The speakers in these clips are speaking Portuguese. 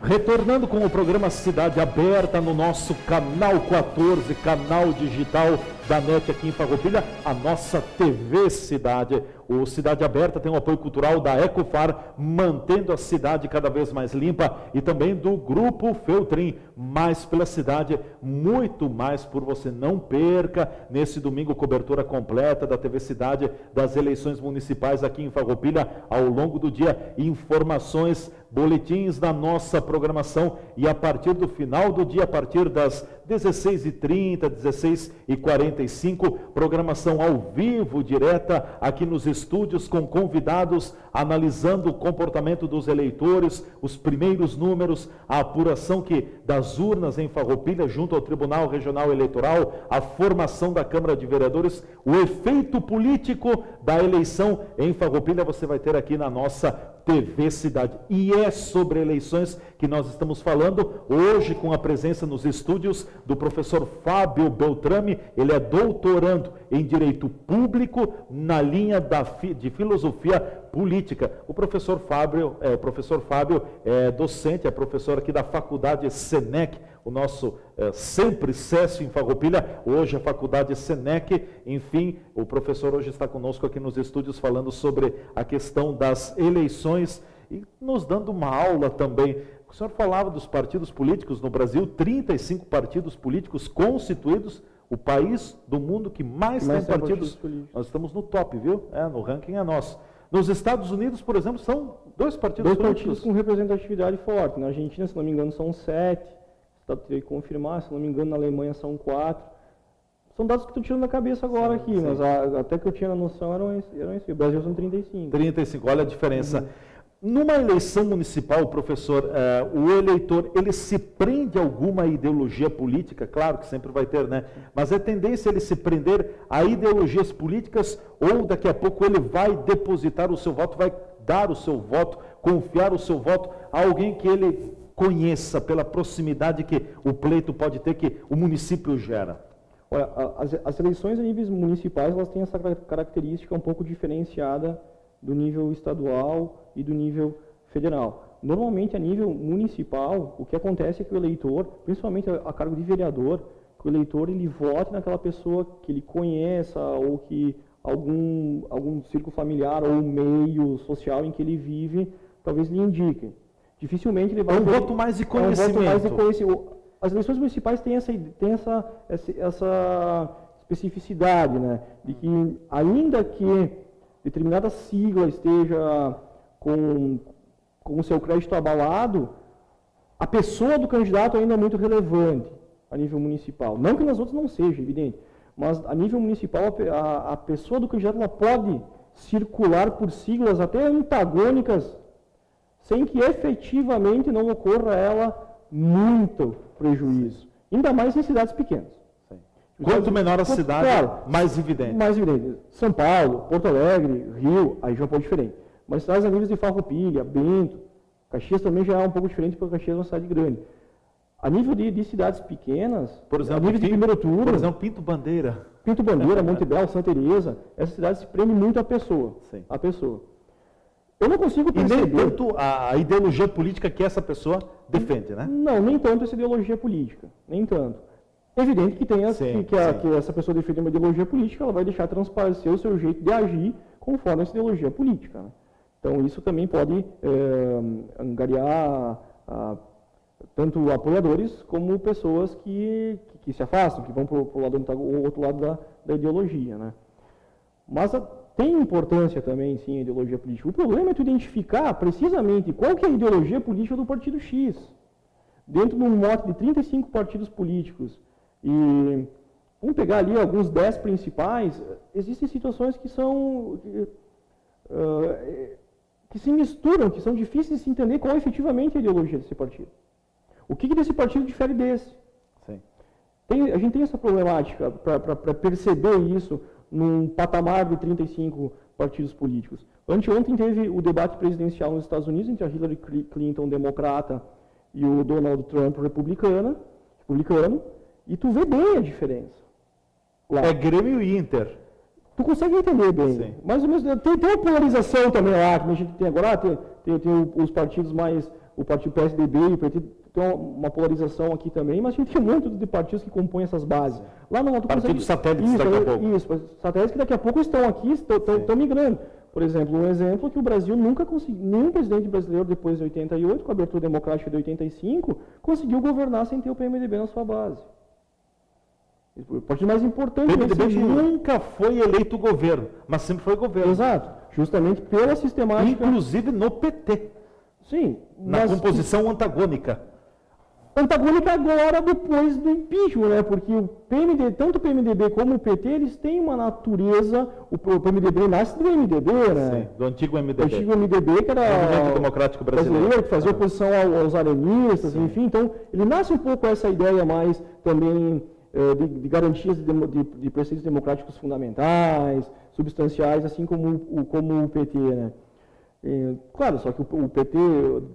Retornando com o programa Cidade Aberta no nosso canal 14, canal digital da NET aqui em Farroupilha, a nossa TV Cidade. O Cidade Aberta tem o apoio cultural da Ecofar, mantendo a cidade cada vez mais limpa, e também do Grupo Feltrin, mais pela cidade, muito mais por você. Não perca, nesse domingo, cobertura completa da TV Cidade, das eleições municipais aqui em Farroupilha, ao longo do dia, informações, boletins da nossa programação, e a partir do final do dia, a partir das 16h30, 16h45, programação ao vivo, direta, aqui nos estúdios, com convidados, analisando o comportamento dos eleitores, os primeiros números, a apuração das urnas em Farroupilha, junto ao Tribunal Regional Eleitoral, a formação da Câmara de Vereadores, o efeito político da eleição em Farroupilha, você vai ter aqui na nossa TV Cidade. E é sobre eleições que nós estamos falando hoje, com a presença nos estúdios do professor Fábio Beltrame. Ele é doutorando em Direito Público na linha de Filosofia Política. O professor Fábio é docente, é professor aqui da Faculdade Senec, o nosso sempre SESC em Farroupilha, hoje a Faculdade Senec. Enfim, o professor hoje está conosco aqui nos estúdios falando sobre a questão das eleições e nos dando uma aula também. O senhor falava dos partidos políticos no Brasil, 35 partidos políticos constituídos, o país do mundo que mais tem partidos políticos. Nós estamos no top, viu? No ranking é nosso. Nos Estados Unidos, por exemplo, são dois partidos políticos. Dois partidos com representatividade forte. Na Argentina, se não me engano, são 7. Teria que confirmar, se não me engano, na Alemanha são 4. São dados que estou tirando da cabeça agora aqui, sim. Mas até que eu tinha a noção eram esse. O Brasil são 35. 35, olha a diferença. Numa eleição municipal, professor, o eleitor, ele se prende a alguma ideologia política? Claro que sempre vai ter, né? Mas é tendência ele se prender a ideologias políticas, ou daqui a pouco ele vai depositar o seu voto, vai dar o seu voto, confiar o seu voto a alguém que ele conheça, pela proximidade que o pleito pode ter, que o município gera? Olha, as eleições a níveis municipais, elas têm essa característica um pouco diferenciada do nível estadual e do nível federal. Normalmente, a nível municipal, o que acontece é que o eleitor, principalmente a cargo de vereador, que o eleitor ele vote naquela pessoa que ele conheça, ou que algum círculo familiar ou meio social em que ele vive, talvez lhe indique. Dificilmente ele vai... É um voto mais de conhecimento. As eleições municipais têm essa especificidade, né? De que, ainda que determinada sigla esteja com o seu crédito abalado, a pessoa do candidato ainda é muito relevante a nível municipal. Não que nas outras não seja, evidente, mas a nível municipal a pessoa do candidato ela pode circular por siglas até antagônicas, sem que efetivamente não ocorra ela muito prejuízo. Ainda mais em cidades pequenas. Sim. Quanto menor a cidade, claro, mais evidente. Mais evidente. São Paulo, Porto Alegre, Rio, aí já é um pouco diferente. Mas cidades a níveis de Farroupilha, Bento, Caxias também já é um pouco diferente, porque Caxias é uma cidade grande. A nível de cidades pequenas, por exemplo, a nível de primeiro turno... Por exemplo, Pinto Bandeira. Pinto Bandeira, Monte Belo, Santa Teresa, essas cidades se prendem muito à pessoa. Sim. A pessoa. Eu não consigo perceber... E nem tanto a ideologia política que essa pessoa defende, né? Não, nem tanto essa ideologia política, nem tanto. É evidente que, que essa pessoa defende uma ideologia política, ela vai deixar transparecer o seu jeito de agir conforme essa ideologia política, né? Então, isso também pode angariar tanto apoiadores como pessoas que se afastam, que vão para o outro lado da ideologia, né? Mas tem importância também, sim, a ideologia política. O problema é tu identificar precisamente qual que é a ideologia política do partido X. Dentro de um mote de 35 partidos políticos, e vamos pegar ali alguns 10 principais, existem situações que são... que se misturam, que são difíceis de se entender qual é efetivamente a ideologia desse partido. O que desse partido difere desse? Sim. A gente tem essa problemática para perceber isso num patamar de 35 partidos políticos. Anteontem teve o debate presidencial nos Estados Unidos entre a Hillary Clinton, democrata, e o Donald Trump, republicano, e tu vê bem a diferença. Lá. É Grêmio e Inter. Tu consegue entender bem. Sim. Mas tem uma polarização também lá, que a gente tem agora, tem os partidos mais o partido PSDB e o PT tem uma polarização aqui também, mas a gente tem um monte de partidos que compõem essas bases. Lá no Mato Grosso... Partidos satélites daqui a pouco. Isso, satélites que daqui a pouco estão aqui, estão migrando. Por exemplo, um exemplo é que o Brasil nunca conseguiu, nenhum presidente brasileiro depois de 88, com a abertura democrática de 85, conseguiu governar sem ter o PMDB na sua base. O partido mais importante... O PMDB nunca foi eleito governo, mas sempre foi governo. Exato, justamente pela sistemática... Inclusive no PT. Sim. Na composição antagônica. Antagônica agora, depois do impeachment, né? Porque o PMDB, tanto o PMDB como o PT, eles têm uma natureza... O PMDB nasce do MDB, né? Sim, do antigo MDB. O antigo MDB, que era o Movimento Democrático Brasileiro, que fazia oposição aos arenistas, enfim. Então, ele nasce um pouco essa ideia mais também de garantias de preceitos democráticos fundamentais, substanciais, assim como o PT, né? Claro, só que o PT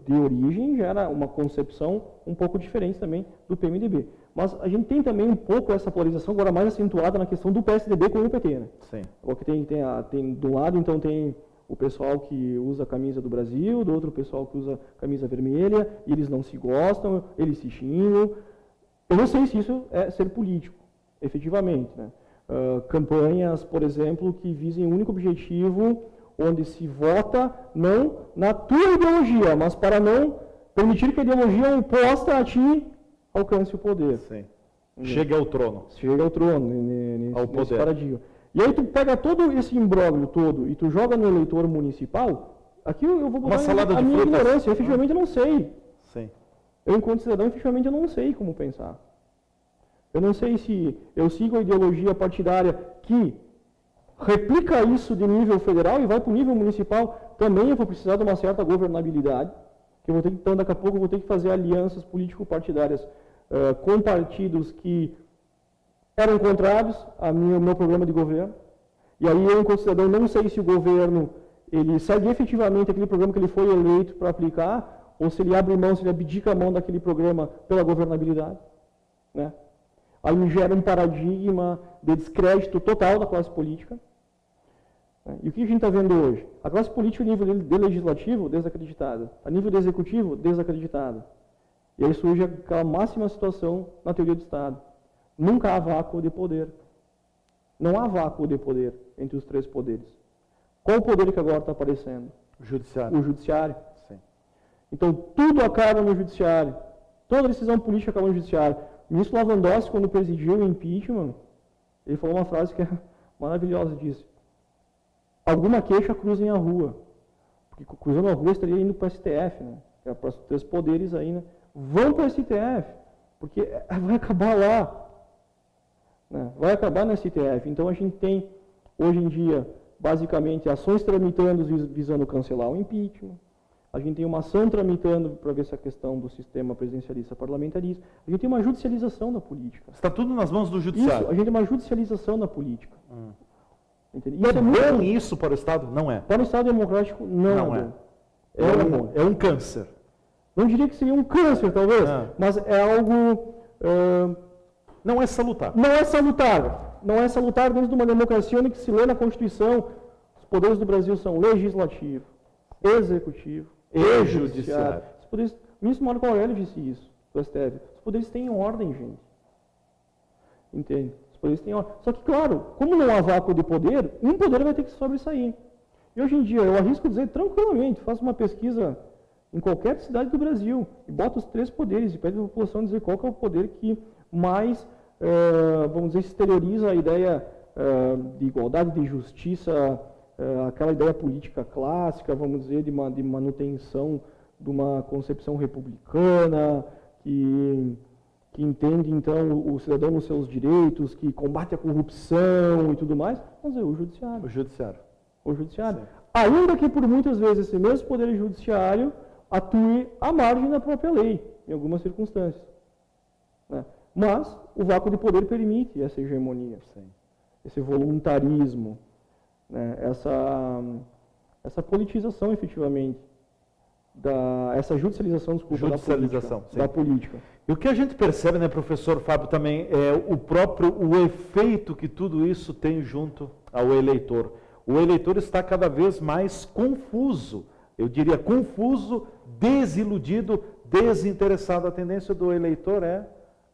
de origem já era uma concepção um pouco diferente também do PMDB. Mas a gente tem também um pouco essa polarização agora mais acentuada na questão do PSDB com o PT, né? Sim. Porque tem do lado, então tem o pessoal que usa a camisa do Brasil, do outro pessoal que usa a camisa vermelha, e eles não se gostam, eles se xingam. Eu não sei se isso é ser político, efetivamente, né? Campanhas, por exemplo, que visem um único objetivo, onde se vota não na tua ideologia, mas para não permitir que a ideologia oposta a ti alcance o poder. Sim. Chegue ao trono. Chega ao trono, nesse paradigma. E aí tu pega todo esse imbróglio todo e tu joga no eleitor municipal, aqui eu vou botar a minha ignorância, eu efetivamente não sei. Sim. Eu, enquanto cidadão, efetivamente eu não sei como pensar. Eu não sei se eu sigo a ideologia partidária que replica isso de nível federal e vai para o nível municipal, também eu vou precisar de uma certa governabilidade, que eu vou ter que, então, daqui a pouco eu vou ter que fazer alianças político-partidárias com partidos que eram contrários ao meu programa de governo. E aí eu, enquanto cidadão, não sei se o governo ele segue efetivamente aquele programa que ele foi eleito para aplicar, ou se ele abre mão, se ele abdica a mão daquele programa pela governabilidade, né? Aí gera um paradigma de descrédito total da classe política. E o que a gente está vendo hoje? A classe política, a nível de legislativo, desacreditada. A nível de executivo, desacreditada. E aí surge aquela máxima situação na teoria do Estado. Nunca há vácuo de poder. Não há vácuo de poder entre os três poderes. Qual o poder que agora está aparecendo? O judiciário. O judiciário. Sim. Então, tudo acaba no judiciário. Toda decisão política acaba no judiciário. O ministro Lewandowski, quando presidiu o impeachment, ele falou uma frase que é maravilhosa, disse: alguma queixa cruzem a rua. Porque cruzando a rua estaria indo para o STF, né? É para os três poderes aí, né? Vão para o STF, porque vai acabar lá. Né? Vai acabar no STF. Então a gente tem, hoje em dia, basicamente, ações tramitando visando cancelar o impeachment. A gente tem uma ação tramitando para ver se a questão do sistema presidencialista parlamentarista. A gente tem uma judicialização da política. Está tudo nas mãos do judiciário. Isso, a gente tem uma judicialização da política. E é bom isso para o Estado? Não é. Para o Estado democrático, não é. É um câncer. Não diria que seria um câncer, talvez, mas é algo... não é salutar. Não é salutar. Não é salutar dentro de uma democracia onde que se lê na Constituição, os poderes do Brasil são legislativo, executivo e judiciário. Os poderes, o ministro Marco Aurélio disse isso, do STF. Os poderes têm ordem, gente. Entende? Os poderes têm ordem. Só que, claro, como não há vácuo de poder, um poder vai ter que se sobressair. E hoje em dia, eu arrisco dizer tranquilamente, faço uma pesquisa em qualquer cidade do Brasil e bota os três poderes e pede à população dizer qual que é o poder que mais, vamos dizer, exterioriza a ideia de igualdade, de justiça, aquela ideia política clássica, vamos dizer, de manutenção de uma concepção republicana, que entende, então, o cidadão nos seus direitos, que combate a corrupção e tudo mais, vamos dizer, o judiciário. O judiciário. O judiciário. Sim. Ainda que, por muitas vezes, esse mesmo poder judiciário atue à margem da própria lei, em algumas circunstâncias. Né? Mas o vácuo de poder permite essa hegemonia, esse voluntarismo, né? essa politização, efetivamente, essa judicialização, desculpa, da política. E o que a gente percebe, né, professor Fábio, também é o efeito que tudo isso tem junto ao eleitor. O eleitor está cada vez mais confuso eu diria confuso, desiludido, desinteressado. A tendência do eleitor é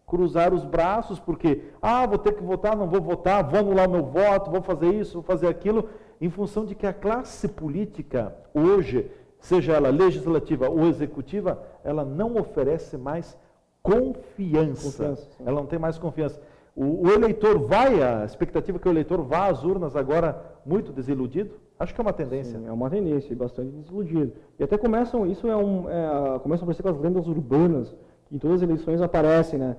cruzar os braços, porque, vou ter que votar, não vou votar, vou anular o meu voto, vou fazer isso, vou fazer aquilo, em função de que a classe política hoje, seja ela legislativa ou executiva, ela não oferece mais confiança. Ela não tem mais confiança. O eleitor a expectativa é que o eleitor vá às urnas agora muito desiludido? Acho que é uma tendência. Sim, é uma tendência, bastante desiludido. E até começam a aparecer com as lendas urbanas, que em todas as eleições aparecem, né?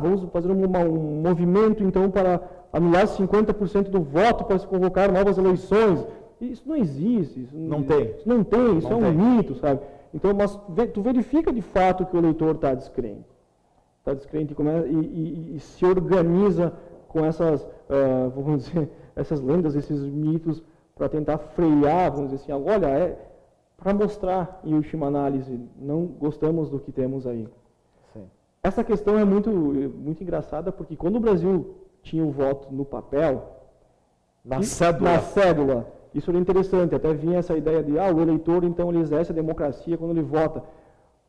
Vamos fazer um movimento, então, para anular 50% do voto para se convocar novas eleições. Isso não existe. Isso não tem, isso é um mito, sabe? Então, mas tu verifica de fato que o eleitor está descrente. Está descrente e se organiza com essas, vamos dizer, essas lendas, esses mitos, para tentar frear, vamos dizer assim, olha, para mostrar, em última análise, não gostamos do que temos aí. Sim. Essa questão é muito engraçada, porque quando o Brasil tinha o voto no papel, na cédula, isso era interessante, até vinha essa ideia de, o eleitor, então, ele exerce a democracia quando ele vota.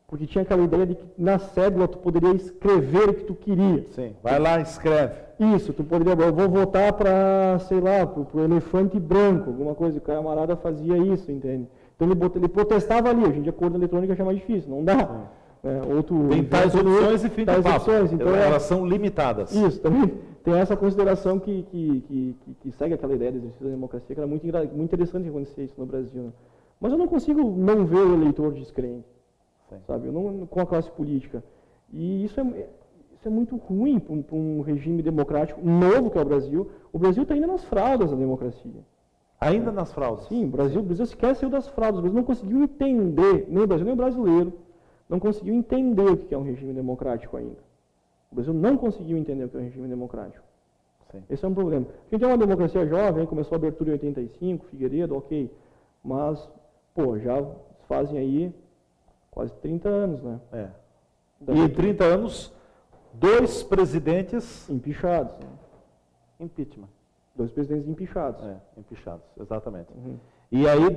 Porque tinha aquela ideia de que na cédula tu poderia escrever o que tu queria. Sim, vai lá e escreve. Isso, tu poderia, eu vou votar para, sei lá, para o elefante branco, alguma coisa, o camarada fazia isso, entende? Então ele protestava ali, hoje em dia a urna eletrônica já é mais difícil, não dá. Tem tais opções e fim de papo. Então elas são limitadas. Isso, também tem essa consideração que segue aquela ideia do exercício da democracia, que era muito interessante acontecer isso no Brasil. Né? Mas eu não consigo não ver o eleitor descrente. Sabe? Com a classe política. E isso é muito ruim para um regime democrático novo que é o Brasil. O Brasil está ainda nas fraldas da democracia. Ainda nas fraldas? Sim, o Brasil sequer saiu das fraldas. O Brasil não conseguiu entender, nem o Brasil nem o brasileiro, não conseguiu entender o que é um regime democrático ainda. O Brasil não conseguiu entender o que é um regime democrático. Sim. Esse é um problema. A gente é uma democracia jovem, começou a abertura em 85, Figueiredo, ok. Mas, já fazem aí quase 30 anos, né? E em 30 anos, 2 presidentes empichados. Né? Impeachment. 2 presidentes empichados. Empichados, exatamente. Uhum. E aí,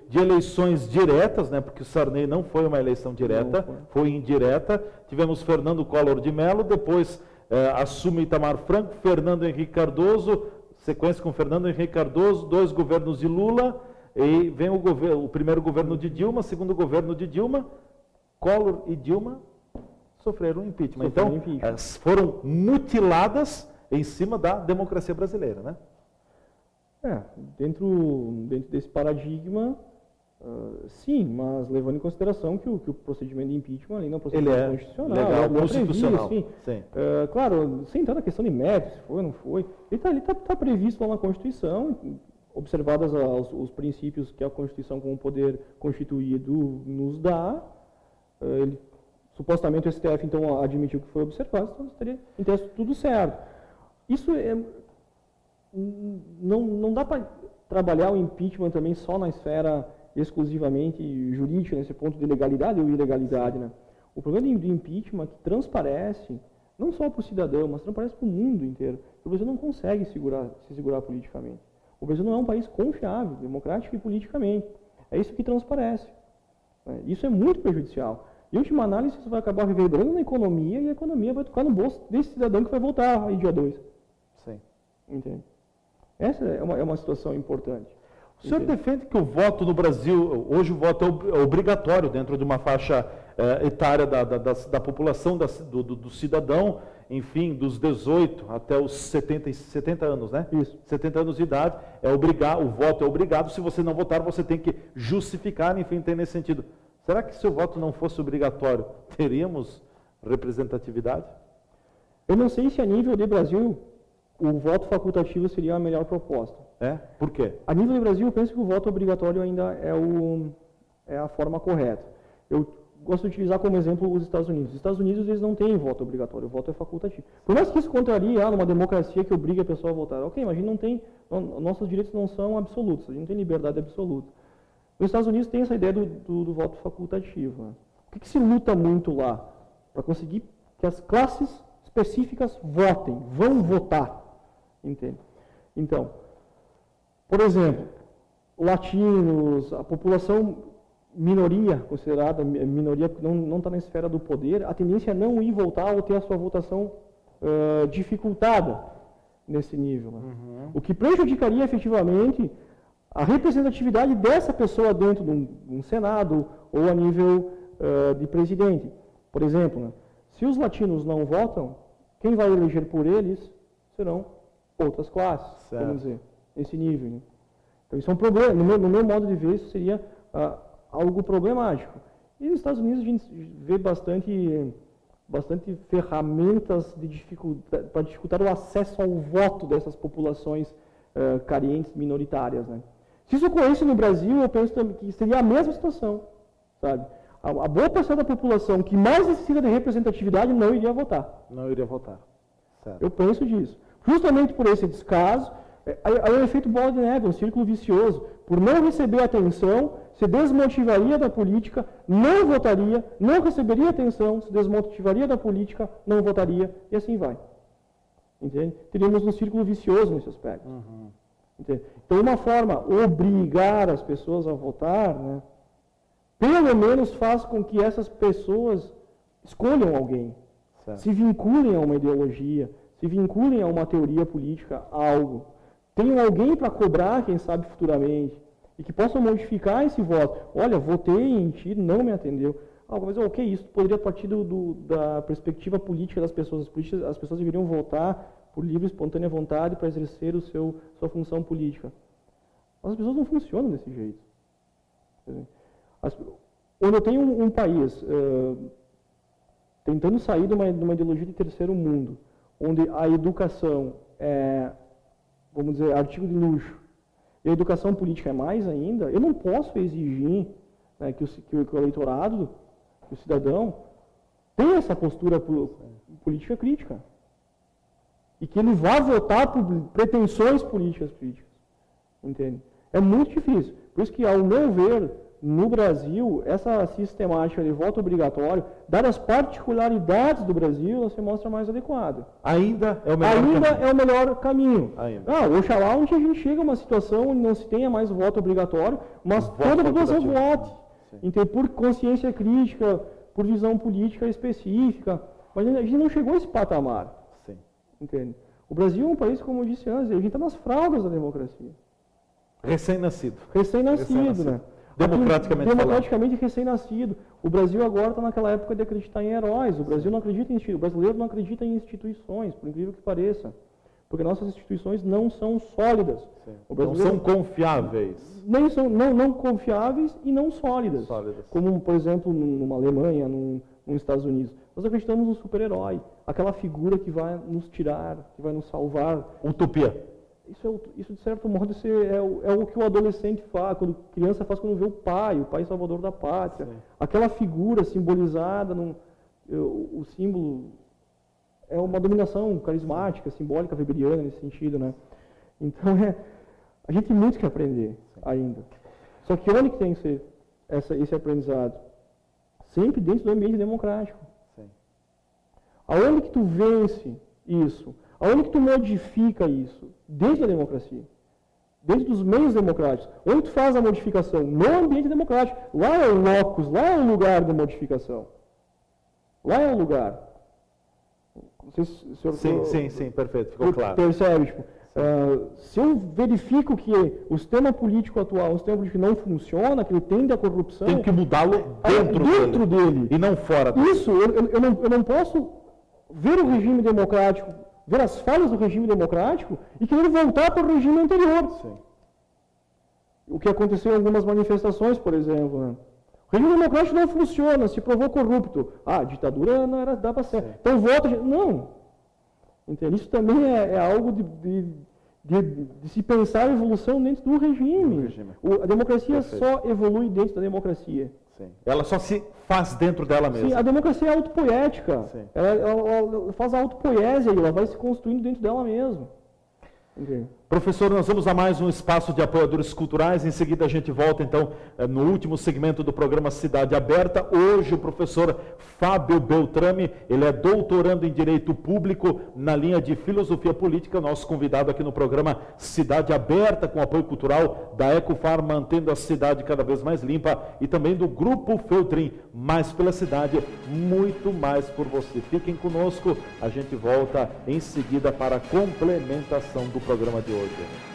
de eleições diretas, né, porque o Sarney não foi uma eleição direta, foi indireta, tivemos Fernando Collor de Mello, depois assume Itamar Franco, Fernando Henrique Cardoso, sequência com Fernando Henrique Cardoso, 2 governos de Lula, e vem o primeiro governo de Dilma, segundo governo de Dilma, Collor e Dilma sofreram impeachment. Então, foram mutiladas em cima da democracia brasileira, né? Dentro desse paradigma, sim, mas levando em consideração que o procedimento de impeachment ali não é um procedimento constitucional. Legal, constitucional. Previsto, sim. Claro, sem entrar na questão de mérito, se foi ou não foi, ele está previsto lá na Constituição, observadas os princípios que a Constituição como poder constituído nos dá. Supostamente o STF então admitiu que foi observado, então estaria em texto tudo certo. Isso não dá para trabalhar o impeachment também só na esfera exclusivamente jurídica, nesse ponto de legalidade ou ilegalidade. Né? O problema do impeachment é que transparece, não só para o cidadão, mas transparece para o mundo inteiro. O Brasil não consegue se segurar politicamente. O Brasil não é um país confiável, democrático e politicamente. É isso que transparece. Isso é muito prejudicial. Em última análise, isso vai acabar reverberando na economia e a economia vai tocar no bolso desse cidadão que vai voltar aí dia 2. Sim. Entende? Essa é uma situação importante. O senhor defende que o voto no Brasil, hoje o voto é obrigatório dentro de uma faixa etária da população, do cidadão, enfim, dos 18 até os 70 anos, né? Isso. 70 anos de idade, o voto é obrigado, se você não votar, você tem que justificar, enfim, tem nesse sentido. Será que se o voto não fosse obrigatório, teríamos representatividade? Eu não sei se a nível de Brasil, o voto facultativo seria a melhor proposta. Por quê? A nível de Brasil, eu penso que o voto obrigatório ainda é a forma correta. Eu gosto de utilizar como exemplo os Estados Unidos. Os Estados Unidos, eles não têm voto obrigatório, o voto é facultativo. Por mais que isso contrarie numa democracia que obriga a pessoa a votar. Ok, mas a gente não tem, nossos direitos não são absolutos, a gente não tem liberdade absoluta. Nos Estados Unidos tem essa ideia do voto facultativo. Né? O que se luta muito lá? Para conseguir que as classes específicas vão votar. Entende? Então, por exemplo, latinos, a população minoria, considerada minoria que não está na esfera do poder, a tendência é não ir votar ou ter a sua votação dificultada nesse nível. Né? O que prejudicaria efetivamente a representatividade dessa pessoa dentro de um Senado ou a nível de presidente. Por exemplo, né? Se os latinos não votam, quem vai eleger por eles serão outras classes, vamos dizer, nesse nível. Né? Então isso é um problema, no meu modo de ver, isso seria algo problemático. E nos Estados Unidos a gente vê bastante ferramentas para dificultar o acesso ao voto dessas populações carentes, minoritárias. Né? Se isso ocorresse no Brasil, eu penso que seria a mesma situação. Sabe? A boa parcela da população que mais necessita de representatividade não iria votar. Não iria votar. Certo. Eu penso disso. Justamente por esse descaso, aí é o efeito bola de neve, um círculo vicioso. Por não receber atenção, se desmotivaria da política, não votaria, não receberia atenção, se desmotivaria da política, não votaria, e assim vai. Entende? Teríamos um círculo vicioso nesse aspecto. Entende? Então, uma forma, obrigar as pessoas a votar, né, pelo menos faz com que essas pessoas escolham alguém, se vinculem a uma ideologia, se vinculem a uma teoria política, a algo. Tenham alguém para cobrar, quem sabe, futuramente, e que possam modificar esse voto. Olha, votei em ti, não me atendeu. Mas o que é isso? Poderia partir da perspectiva política das pessoas. As pessoas deveriam votar por livre e espontânea vontade para exercer sua função política. Mas as pessoas não funcionam desse jeito. Quando eu tenho um país tentando sair de uma ideologia de terceiro mundo, onde a educação é, vamos dizer, artigo de luxo, e a educação política é mais ainda, eu não posso exigir, né, que o eleitorado, que o cidadão, tenha essa postura política crítica. E que ele vá votar por pretensões políticas críticas. Entende? É muito difícil. Por isso que, ao meu ver, no Brasil, essa sistemática de voto obrigatório, dadas as particularidades do Brasil, ela se mostra mais adequada. Ainda é o melhor caminho. É o melhor caminho. Ainda. Oxalá onde a gente chega a uma situação onde não se tenha mais voto obrigatório, mas toda a população vote. Então, por consciência crítica, por visão política específica. Mas a gente não chegou a esse patamar. Sim. Entende? O Brasil é um país, como eu disse antes, a gente está nas fraldas da democracia. Recém-nascido. Recém-nascido, né? Democraticamente recém-nascido. O Brasil agora está naquela época de acreditar em heróis. O Brasil não acredita o brasileiro não acredita em instituições, por incrível que pareça. Porque nossas instituições não são sólidas. Não são confiáveis. Não confiáveis e não sólidas. Como, por exemplo, numa Alemanha, nos Estados Unidos. Nós acreditamos no super-herói. Aquela figura que vai nos tirar, que vai nos salvar. Utopia. Isso de certo modo, é o que o adolescente faz, quando criança faz quando vê o pai salvador da pátria. Sim. Aquela figura simbolizada, o símbolo é uma dominação carismática, simbólica, weberiana nesse sentido, né? Então, a gente tem muito que aprender ainda. Só que onde que tem que ser esse aprendizado? Sempre dentro do ambiente democrático. Sim. Aonde que tu vence isso? Aonde que tu modifica isso? Dentro da democracia. Dentro dos meios democráticos. Onde tu faz a modificação? No ambiente democrático. Lá é o locus, lá é o lugar da modificação. Lá é o lugar. Não sei se o senhor... Sim, perfeito, ficou claro. Percebe, se eu verifico que o sistema político atual, o sistema político não funciona, que ele tende à corrupção... Tem que mudá-lo dentro dele. E não fora dele. Isso, eu não posso ver o regime democrático, ver as falhas do regime democrático e querer voltar para o regime anterior. Sim. O que aconteceu em algumas manifestações, por exemplo. Né? O regime democrático não funciona, se provou corrupto. A ditadura não dava certo. Sim. Então volta... Não. Entende? Isso também é algo de se pensar a evolução dentro do regime. A democracia só evolui dentro da democracia. Sim. Ela só se faz dentro dela mesma. Sim, a democracia é autopoética. Ela faz a autopoiesia e ela vai se construindo dentro dela mesma. Entende? Professor, nós vamos a mais um espaço de apoiadores culturais. Em seguida a gente volta, então, no último segmento do programa Cidade Aberta. Hoje o professor Fábio Beltrame, ele é doutorando em Direito Público na linha de Filosofia Política, nosso convidado aqui no programa Cidade Aberta, com apoio cultural da Ecofar, mantendo a cidade cada vez mais limpa, e também do Grupo Feltrin, mais pela cidade, muito mais por você. Fiquem conosco, a gente volta em seguida para a complementação do programa de hoje.